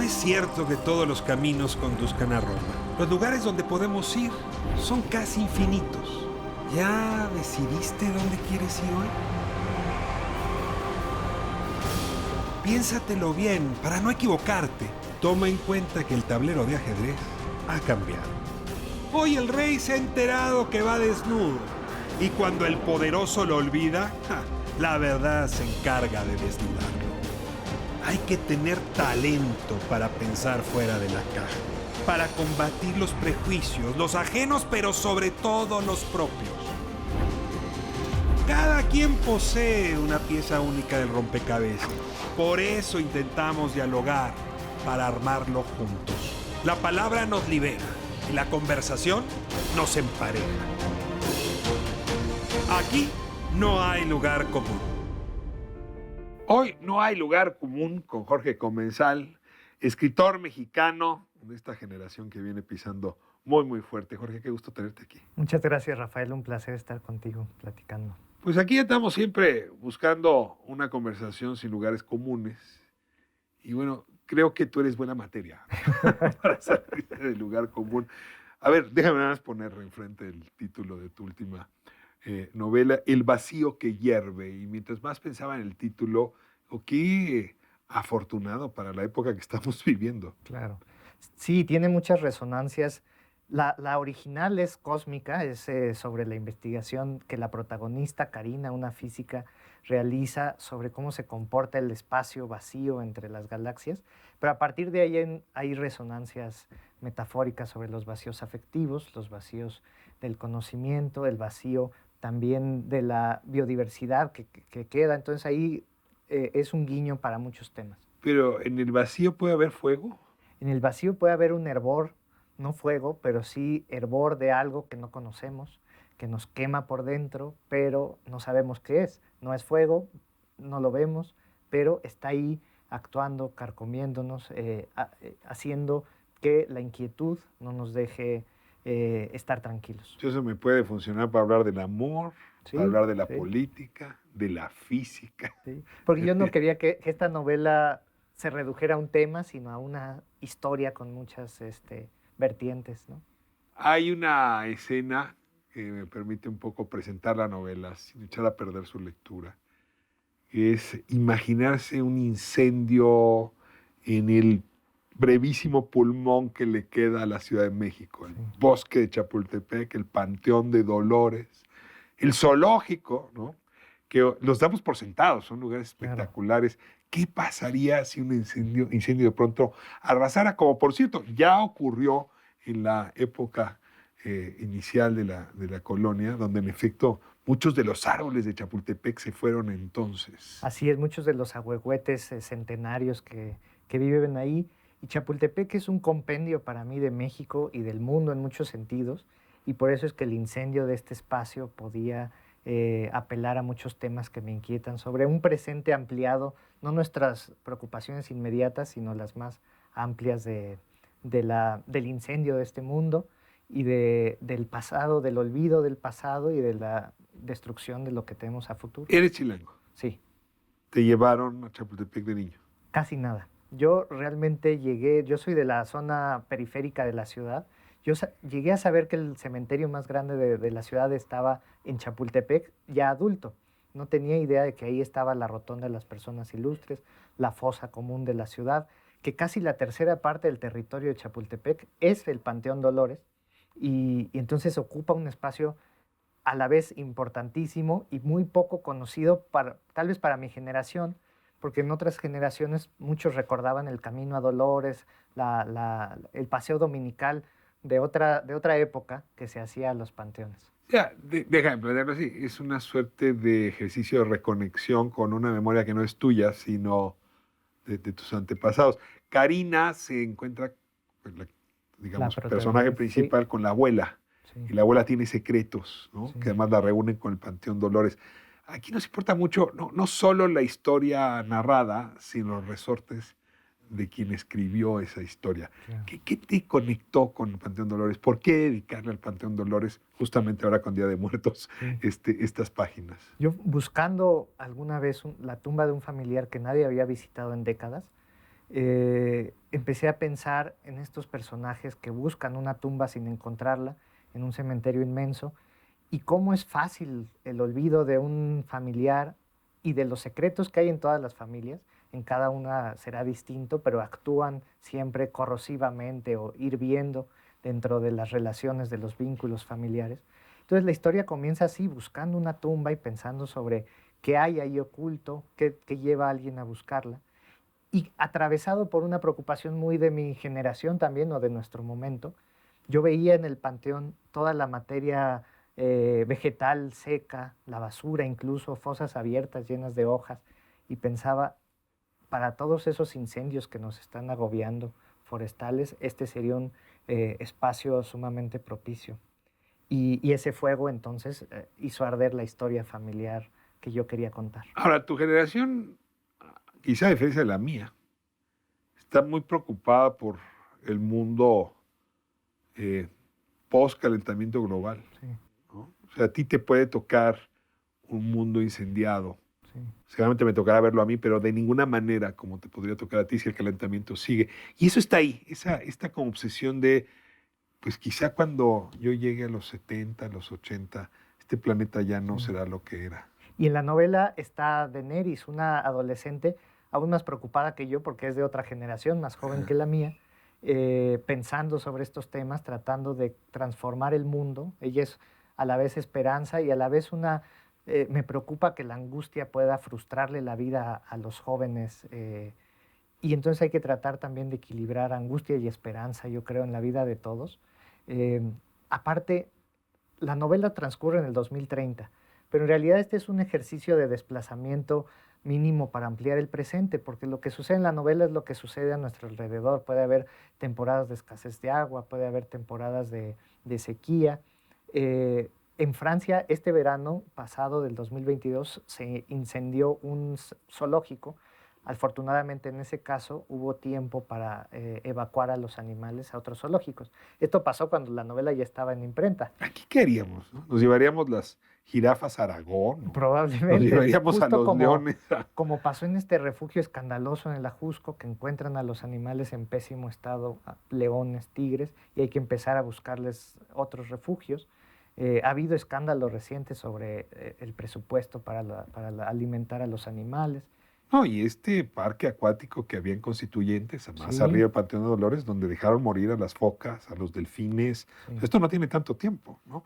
es cierto que todos los caminos conduzcan a Roma. Los lugares donde podemos ir son casi infinitos. ¿Ya decidiste dónde quieres ir hoy? Piénsatelo bien para no equivocarte. Toma en cuenta que el tablero de ajedrez ha cambiado. Hoy el rey se ha enterado que va desnudo. Y cuando el poderoso lo olvida, la verdad se encarga de desnudarlo. Hay que tener talento para pensar fuera de la caja, para combatir los prejuicios, los ajenos, pero sobre todo los propios. Cada quien posee una pieza única del rompecabezas. Por eso intentamos dialogar, para armarlo juntos. La palabra nos libera y la conversación nos empareja. Aquí no hay lugar común. Hoy no hay lugar común con Jorge Comensal, escritor mexicano de esta generación que viene pisando muy, muy fuerte. Jorge, qué gusto tenerte aquí. Muchas gracias, Rafael. Un placer estar contigo platicando. Pues aquí estamos siempre buscando una conversación sin lugares comunes. Y bueno, creo que tú eres buena materia para salir del lugar común. A ver, déjame nada más poner enfrente el título de tu última novela, El vacío que hierve. Y mientras más pensaba en el título, qué afortunado para la época que estamos viviendo. Claro. Sí, tiene muchas resonancias. La original es cósmica, es sobre la investigación que la protagonista, Karina, una física, realiza sobre cómo se comporta el espacio vacío entre las galaxias, pero a partir de ahí hay resonancias metafóricas sobre los vacíos afectivos, los vacíos del conocimiento, el vacío también de la biodiversidad que queda. Entonces ahí es un guiño para muchos temas. Pero ¿en el vacío puede haber fuego? En el vacío puede haber un hervor, no fuego, pero sí hervor de algo que no conocemos, que nos quema por dentro, pero no sabemos qué es. No es fuego, no lo vemos, pero está ahí actuando, carcomiéndonos, haciendo que la inquietud no nos deje estar tranquilos. Eso me puede funcionar para hablar del amor, Sí, para hablar de la sí. política, de la física. Sí, porque yo no quería que esta novela se redujera a un tema, sino a una historia con muchas vertientes, ¿no? Hay una escena que me permite un poco presentar la novela sin echar a perder su lectura. Es imaginarse un incendio en el brevísimo pulmón que le queda a la Ciudad de México, el bosque de Chapultepec, el Panteón de Dolores, el zoológico, ¿no? Que los damos por sentados, son lugares espectaculares. Claro. ¿Qué pasaría si un incendio de pronto arrasara? Como por cierto, ya ocurrió en la época inicial de la colonia, donde en efecto muchos de los árboles de Chapultepec se fueron entonces. Así es, muchos de los ahuehuetes centenarios que viven ahí. Y Chapultepec es un compendio para mí de México y del mundo en muchos sentidos, y por eso es que el incendio de este espacio podía apelar a muchos temas que me inquietan sobre un presente ampliado, no nuestras preocupaciones inmediatas, sino las más amplias del incendio de este mundo y del pasado, del olvido del pasado y de la destrucción de lo que tenemos a futuro. ¿Eres chilango? Sí. ¿Te llevaron a Chapultepec de niño? Casi nada. Yo realmente yo soy de la zona periférica de la ciudad. Yo llegué a saber que el cementerio más grande de la ciudad estaba en Chapultepec, ya adulto. No tenía idea de que ahí estaba la rotonda de las personas ilustres, la fosa común de la ciudad, que casi la tercera parte del territorio de Chapultepec es el Panteón Dolores, y entonces ocupa un espacio a la vez importantísimo y muy poco conocido, tal vez para mi generación, porque en otras generaciones muchos recordaban el camino a Dolores, el paseo dominical de otra época que se hacía a los panteones. Ya, déjame plantearlo así, es una suerte de ejercicio de reconexión con una memoria que no es tuya, sino de tus antepasados. Karina se encuentra, digamos, personaje principal, sí, con la abuela, sí, y la abuela tiene secretos, ¿no? Sí. Que además la reúnen con el Panteón Dolores. Aquí nos importa mucho no solo la historia narrada, sino los resortes de quien escribió esa historia. Claro. ¿Qué te conectó con el Panteón Dolores? ¿Por qué dedicarle al Panteón Dolores justamente ahora con Día de Muertos, sí, estas páginas? Yo buscando alguna vez la tumba de un familiar que nadie había visitado en décadas, empecé a pensar en estos personajes que buscan una tumba sin encontrarla en un cementerio inmenso y cómo es fácil el olvido de un familiar y de los secretos que hay en todas las familias. En cada una será distinto, pero actúan siempre corrosivamente o hirviendo dentro de las relaciones de los vínculos familiares. Entonces la historia comienza así, buscando una tumba y pensando sobre qué hay ahí oculto, qué lleva a alguien a buscarla. Y atravesado por una preocupación muy de mi generación también o de nuestro momento, yo veía en el panteón toda la materia vegetal seca, la basura, incluso fosas abiertas llenas de hojas, y pensaba, para todos esos incendios que nos están agobiando forestales, este sería un espacio sumamente propicio. Y ese fuego entonces hizo arder la historia familiar que yo quería contar. Ahora, tu generación, quizá a diferencia de la mía, está muy preocupada por el mundo eh, post-calentamiento global, Sí, ¿no? O sea, a ti te puede tocar un mundo incendiado. sí. Seguramente me tocará verlo a mí, pero de ninguna manera como te podría tocar a ti si el calentamiento sigue. Y eso está ahí, esta como obsesión de, pues quizá cuando yo llegue a los 70, a los 80, este planeta ya no Sí. será lo que era. Y en la novela está Daenerys, una adolescente aún más preocupada que yo porque es de otra generación, más joven que la mía, pensando sobre estos temas, tratando de transformar el mundo. Ella es a la vez esperanza y a la vez una... me preocupa que la angustia pueda frustrarle la vida a los jóvenes. Y entonces hay que tratar también de equilibrar angustia y esperanza, yo creo, en la vida de todos. Eh, Aparte, la novela transcurre en el 2030, pero en realidad este es un ejercicio de desplazamiento mínimo para ampliar el presente, porque lo que sucede en la novela es lo que sucede a nuestro alrededor. Puede haber temporadas de escasez de agua, puede haber temporadas de sequía. En Francia, este verano pasado del 2022, se incendió un zoológico. Afortunadamente, en ese caso, hubo tiempo para evacuar a los animales a otros zoológicos. Esto pasó cuando la novela ya estaba en imprenta. ¿Aquí qué haríamos? ¿No? ¿Nos llevaríamos las jirafas a Aragón? ¿No? ¿Nos Probablemente, llevaríamos a justo los leones? como pasó en este refugio escandaloso en el Ajusco, que encuentran a los animales en pésimo estado, leones, tigres, y hay que empezar a buscarles otros refugios. Ha habido escándalos recientes sobre el presupuesto para alimentar a los animales. No, y este parque acuático que había en Constituyentes, más Sí, arriba del Panteón de Dolores, donde dejaron morir a las focas, a los delfines. sí, Esto no tiene tanto tiempo, ¿no?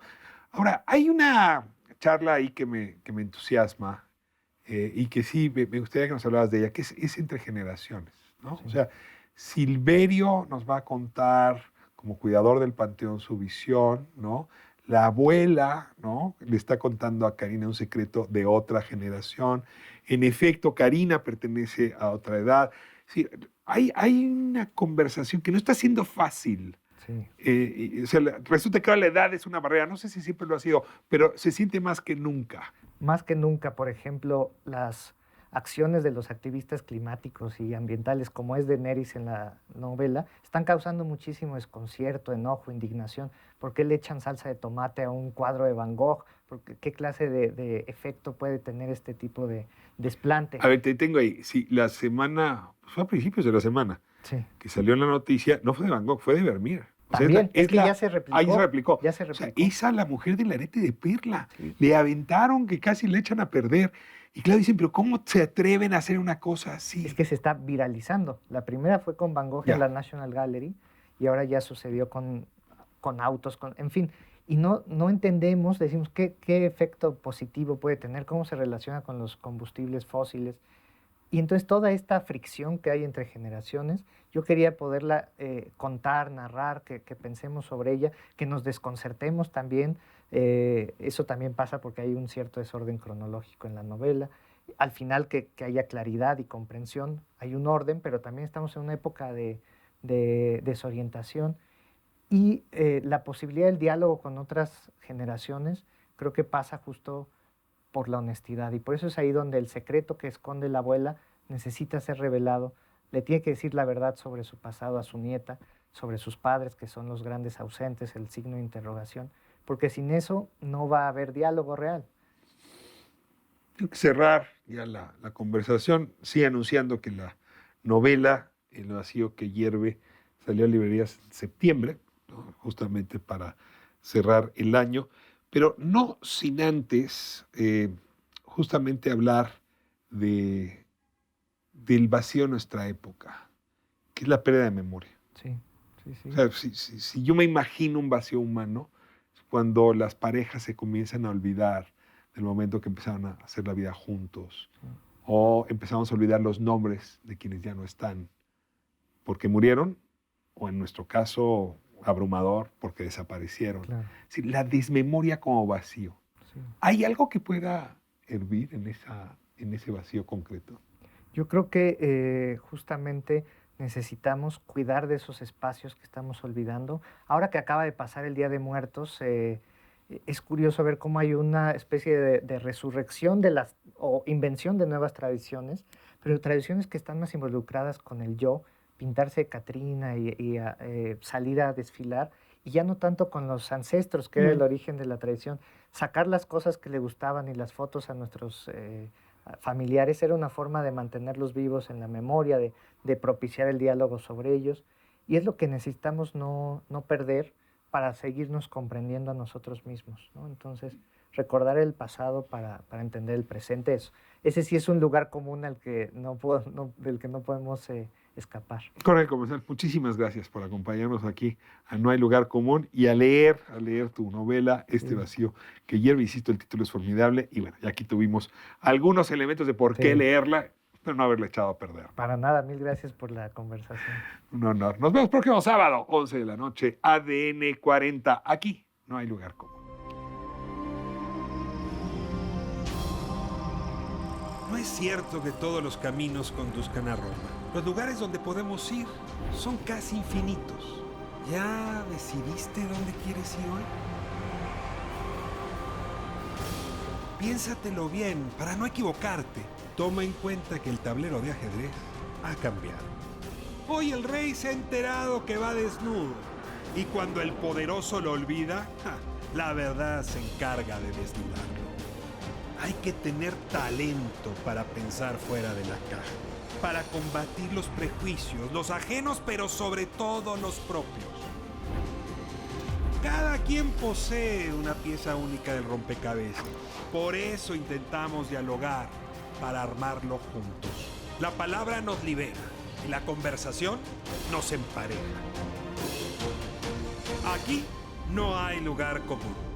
Ahora, hay una charla ahí que me entusiasma y que sí, me gustaría que nos hablaras de ella, que es entre generaciones, ¿no? sí, O sea, Silverio nos va a contar, como cuidador del panteón, su visión, ¿no? La abuela, ¿no? Le está contando a Karina un secreto de otra generación. En efecto, Karina pertenece a otra edad. Sí, hay una conversación que no está siendo fácil. sí. O sea, resulta que ahora la edad es una barrera. No sé si siempre lo ha sido, pero se siente más que nunca. Más que nunca, por ejemplo, las acciones de los activistas climáticos y ambientales, como es de Neris en la novela, están causando muchísimo desconcierto, enojo, indignación. ¿Por qué le echan salsa de tomate a un cuadro de Van Gogh? ¿Qué clase de efecto puede tener este tipo de desplante? A ver, te tengo ahí. Sí, la semana, fue a principios de la semana, Sí, que salió en la noticia, no fue de Van Gogh, fue de Vermeer. O sea, también, es que ya se ahí se replicó, replicó. ya se O sea, replicó. esa la mujer del arete de perla. Sí. Le aventaron que casi le echan a perder. Y claro, dicen, pero ¿cómo se atreven a hacer una cosa así? Es que se está viralizando. La primera fue con Van Gogh en Ya. la National Gallery y ahora ya sucedió con autos, en fin. Y no entendemos, decimos, qué efecto positivo puede tener, cómo se relaciona con los combustibles fósiles. Y entonces toda esta fricción que hay entre generaciones, yo quería poderla contar, narrar, que pensemos sobre ella, que nos desconcertemos también. Eso también pasa porque hay un cierto desorden cronológico en la novela. Al final que haya claridad y comprensión, hay un orden, pero también estamos en una época de desorientación. Y la posibilidad del diálogo con otras generaciones creo que pasa justo por la honestidad. Y por eso es ahí donde el secreto que esconde la abuela necesita ser revelado. Le tiene que decir la verdad sobre su pasado a su nieta, sobre sus padres, que son los grandes ausentes, el signo de interrogación, porque sin eso no va a haber diálogo real. Tengo que cerrar ya la conversación, sí anunciando que la novela El vacío que hierve salió a librerías en septiembre, ¿no? Justamente para cerrar el año, pero no sin antes justamente hablar de, del vacío de nuestra época, que es la pérdida de memoria. Sí, sí, sí. O sea, si yo me imagino un vacío humano, es cuando las parejas se comienzan a olvidar del momento que empezaron a hacer la vida juntos, Sí. o empezamos a olvidar los nombres de quienes ya no están, porque murieron, o en nuestro caso, abrumador, porque desaparecieron. Claro, Es decir, la desmemoria como vacío. sí. ¿Hay algo que pueda hervir en ese vacío concreto? Yo creo que justamente necesitamos cuidar de esos espacios que estamos olvidando. Ahora que acaba de pasar el Día de Muertos, es curioso ver cómo hay una especie de resurrección de las, o invención de nuevas tradiciones, pero tradiciones que están más involucradas con el yo, pintarse de Catrina y salir a desfilar, y ya no tanto con los ancestros, que era el origen de la tradición. Sacar las cosas que le gustaban y las fotos a nuestros familiares era una forma de mantenerlos vivos en la memoria, de propiciar el diálogo sobre ellos. Y es lo que necesitamos no perder para seguirnos comprendiendo a nosotros mismos, ¿no? Entonces, recordar el pasado para entender el presente, eso. Ese sí es un lugar común al que del que no podemos escapar. Correcto, comenzar. Muchísimas gracias por acompañarnos aquí a No hay lugar común y a leer tu novela, Este Sí. vacío que hierve. Insisto, el título es formidable y bueno, ya aquí tuvimos algunos elementos de por qué Sí. leerla, pero no haberla echado a perder. Para nada, mil gracias por la conversación. Un honor. Nos vemos próximo sábado, 11 de la noche, ADN 40. Aquí No hay lugar común. No es cierto que todos los caminos conduzcan a Roma. Los lugares donde podemos ir son casi infinitos. ¿Ya decidiste dónde quieres ir hoy? Piénsatelo bien para no equivocarte. Toma en cuenta que el tablero de ajedrez ha cambiado. Hoy el rey se ha enterado que va desnudo. Y cuando el poderoso lo olvida, la verdad se encarga de desnudarlo. Hay que tener talento para pensar fuera de la caja, para combatir los prejuicios, los ajenos, pero sobre todo los propios. Cada quien posee una pieza única del rompecabezas. Por eso intentamos dialogar, para armarlo juntos. La palabra nos libera y la conversación nos empareja. Aquí no hay lugar común.